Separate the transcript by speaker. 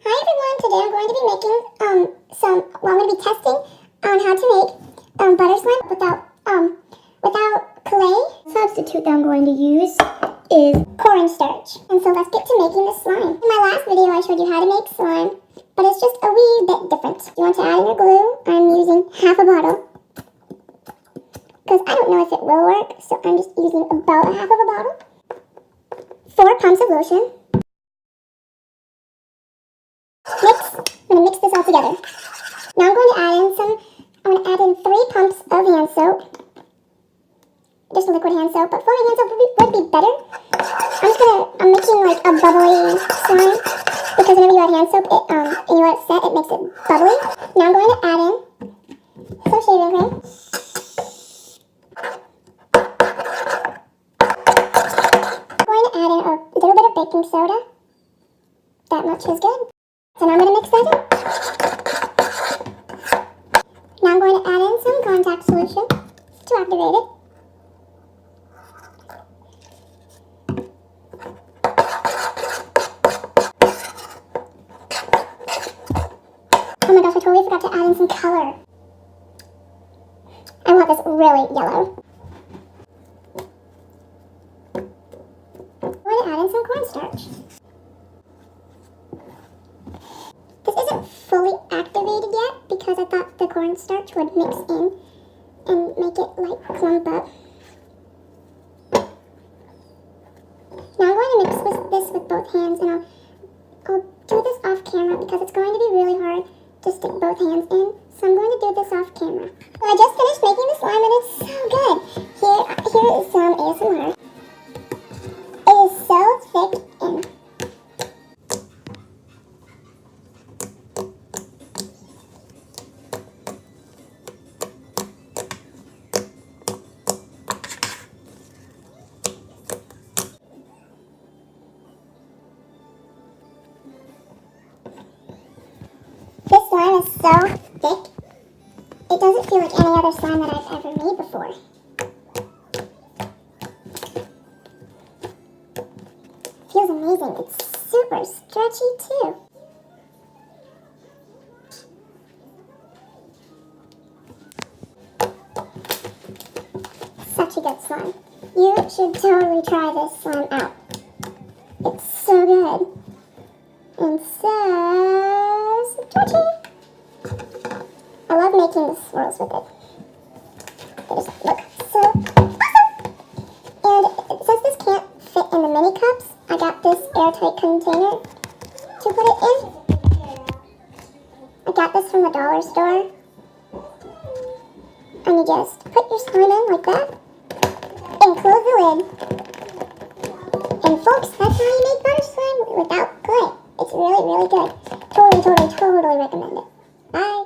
Speaker 1: Hi everyone, today I'm going to be making I'm going to be testing on how to make butter slime without clay. Substitute that I'm going to use is cornstarch. And so let's get to making the slime. In my last video I showed you how to make slime, but it's just a wee bit different. You want to add in your glue. I'm using half a bottle because I don't know if it will work, so I'm just using about half of a bottle. 4 pumps of lotion. I'm going to mix this all together. Now I'm going to add in 3 pumps of hand soap. Just a liquid hand soap, but foaming hand soap would be better. I'm making like a bubbly slime, because whenever you add hand soap, and you let it set, it makes it bubbly. Now I'm going to add in some shaving cream. I'm going to add in a little bit of baking soda. That much is good. So now I'm going to mix that in. Now I'm going to add in some contact solution to activate it. Oh my gosh, I totally forgot to add in some color. I want this really yellow. I'm going to add in some cornstarch. This isn't fully activated yet because I thought the cornstarch would mix in and make it like clump up. Now I'm going to mix this with both hands, and I'll do this off camera because it's going to be really hard to stick both hands in. So I'm going to do this off camera. Well, I just finished making the slime and it's so good. Here is some ASMR. It is so thick and this slime is so thick, it doesn't feel like any other slime that I've ever made before. Feels amazing. It's super stretchy too. Such a good slime. You should totally try this slime out. It's so good. And so stretchy. I love making the swirls with it. They just look so awesome. And since this can't fit in the mini cups, I got this airtight container to put it in. I got this from the dollar store. And you just put your slime in like that and close the lid. And folks, that's how you make butter slime without clay. It's really, really good. Totally recommend it. Bye.